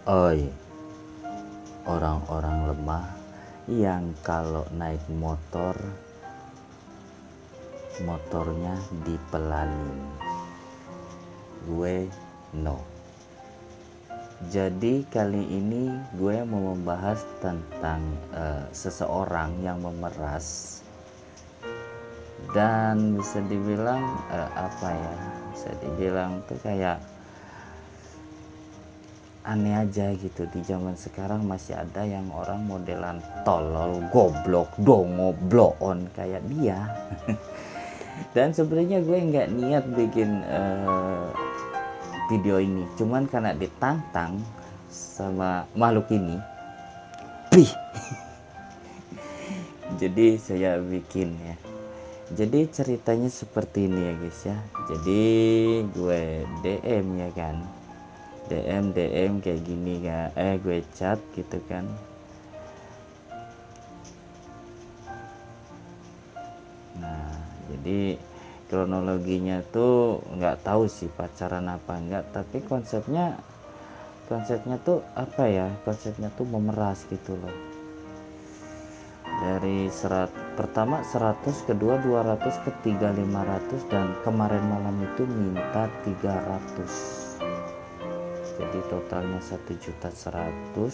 Oi, orang-orang lemah yang kalau naik motor, motornya dipelanin. Gue no. Jadi kali ini gue mau membahas tentang seseorang yang memeras dan bisa dibilang bisa dibilang tuh kayak aneh aja gitu. Di zaman sekarang masih ada yang orang modelan tolol, goblok, dongo, blow on kayak dia. Dan sebenarnya gue nggak niat bikin video ini, cuman karena ditantang sama makhluk ini, pih. Jadi saya bikin ya. Jadi ceritanya seperti ini ya guys ya. Jadi gue DM ya kan, DM kayak gini kan, gue chat gitu kan. Nah jadi kronologinya tuh nggak tahu sih pacaran apa enggak, tapi konsepnya tuh apa ya, konsepnya tuh memeras gitu loh. Dari pertama 100, kedua 200, ketiga 500, dan kemarin malam itu minta 300. Jadi totalnya 1.100.000.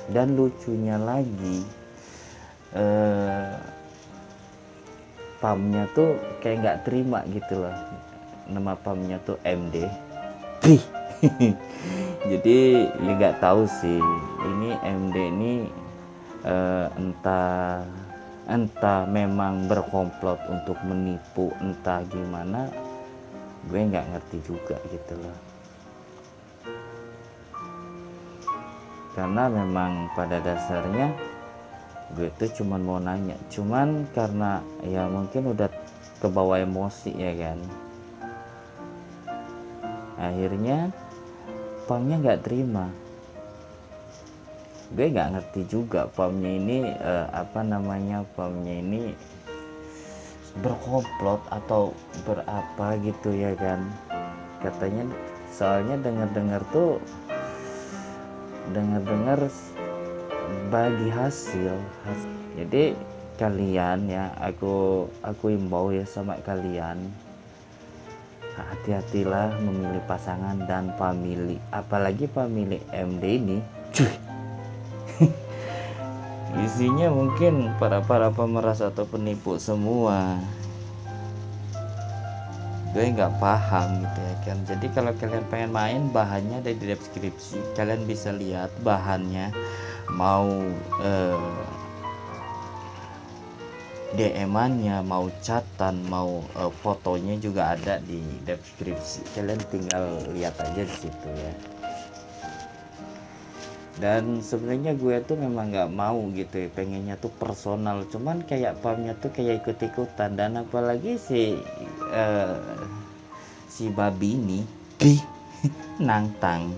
Dan lucunya lagi pamnya tuh kayak nggak terima gitu loh. Nama pamnya tuh MD. Jadi ya nggak tahu sih ini MD ini entah memang berkomplot untuk menipu, entah gimana, gue nggak ngerti juga gitu loh. Karena memang pada dasarnya gue tuh cuman mau nanya, cuman karena ya mungkin udah kebawa emosi ya kan, akhirnya pamnya nggak terima. Gue nggak ngerti juga pamnya ini pamnya ini berkomplot atau berapa gitu ya kan. Katanya soalnya dengar bagi hasil. Jadi kalian ya, aku imbau ya sama kalian, hati-hatilah memilih pasangan dan family, apalagi family MD ini. Isinya mungkin para pemeras atau penipu semua. Gue nggak paham gitu ya kan. Jadi kalau kalian pengen main, bahannya ada di deskripsi, kalian bisa lihat bahannya. Mau DM-annya, mau chatan, mau fotonya juga ada di deskripsi, kalian tinggal lihat aja di situ ya. Dan sebenarnya gue tuh memang nggak mau gitu ya, pengennya tuh personal, cuman kayak pamnya tuh kayak ikut-ikutan. Dan apalagi si babi ini nantang.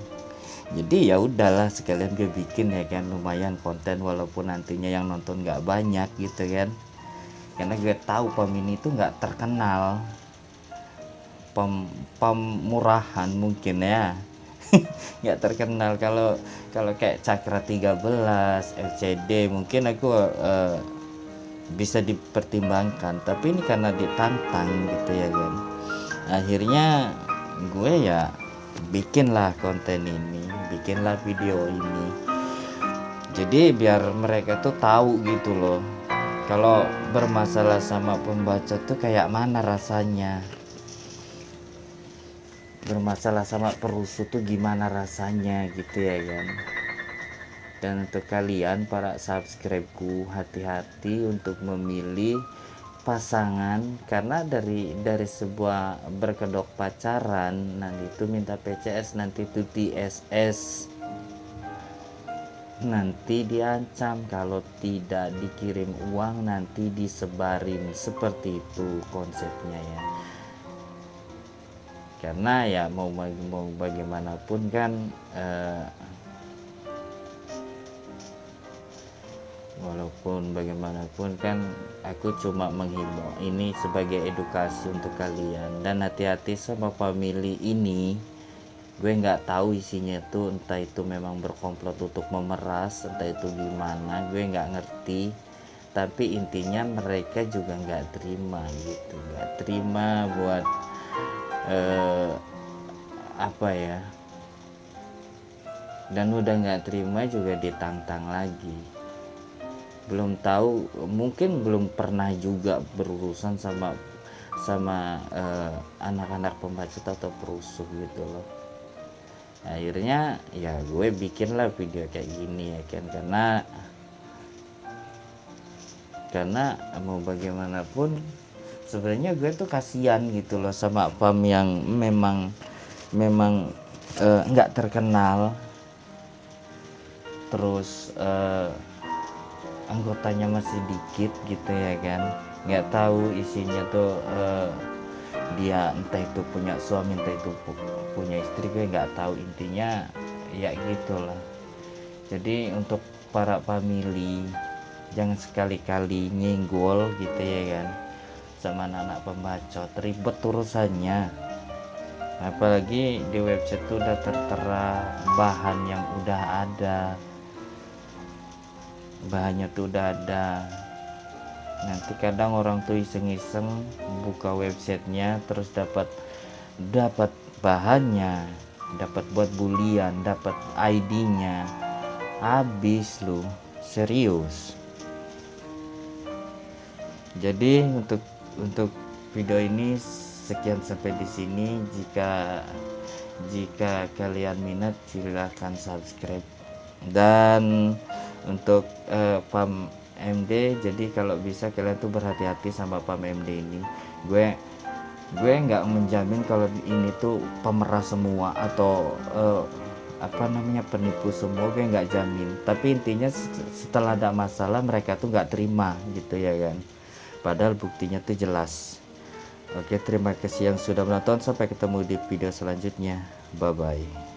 Jadi ya udahlah, sekalian gue bikin ya kan, lumayan konten walaupun nantinya yang nonton nggak banyak gitu kan. Karena gue tahu pam ini tuh nggak terkenal, pam murahan mungkin ya. Nggak terkenal. Kalau kayak Cakra 13, LCD mungkin aku bisa dipertimbangkan, tapi ini karena ditantang gitu ya kan, akhirnya gue ya bikinlah konten ini, bikinlah video ini. Jadi biar mereka tuh tahu gitu loh, kalau bermasalah sama pembaca tuh kayak mana rasanya, bermasalah sama perusuh tuh gimana rasanya gitu ya kan. Dan untuk kalian para subscribeku, hati-hati untuk memilih pasangan, karena dari sebuah berkedok pacaran nanti itu minta PCS, nanti itu TSS, nanti diancam kalau tidak dikirim uang nanti disebarin, seperti itu konsepnya ya. Karena ya mau bagaimanapun kan walaupun bagaimanapun kan aku cuma menghimbau ini sebagai edukasi untuk kalian. Dan hati-hati sama family ini, gue nggak tahu isinya tuh, entah itu memang berkomplot untuk memeras, entah itu gimana, gue nggak ngerti. Tapi intinya mereka juga nggak terima gitu, nggak terima buat apa ya, dan udah nggak terima juga ditantang lagi. Belum tahu, mungkin belum pernah juga berurusan sama anak-anak pembacot atau perusuh gitu loh. Akhirnya ya gue bikinlah video kayak gini ya kan, karena mau bagaimanapun sebenarnya gue tuh kasihan gitu loh sama PAM yang memang nggak terkenal, terus anggotanya masih dikit gitu ya kan, nggak tahu isinya tuh dia entah itu punya suami, entah itu punya istri, gue nggak tahu. Intinya ya gitulah. Jadi untuk para family, jangan sekali-kali nyenggol gitu ya kan sama anak pembacot, ribet urusannya. Apalagi di website tuh udah tertera bahan yang udah ada, bahannya tuh udah ada. Nanti kadang orang tuh iseng-iseng buka websitenya, terus dapat bahannya, dapat buat bulian, dapat ID-nya, habis lu, serius. Jadi untuk video ini sekian sampai di sini. Jika kalian minat silahkan subscribe. Dan untuk PAM MD, jadi kalau bisa kalian tuh berhati-hati sama PAM MD ini. Gue nggak menjamin kalau ini tuh pemeras semua atau penipu semua, gue nggak jamin. Tapi intinya setelah ada masalah mereka tuh nggak terima gitu ya kan, padahal buktinya tuh jelas. Oke, terima kasih yang sudah menonton, sampai ketemu di video selanjutnya, bye bye.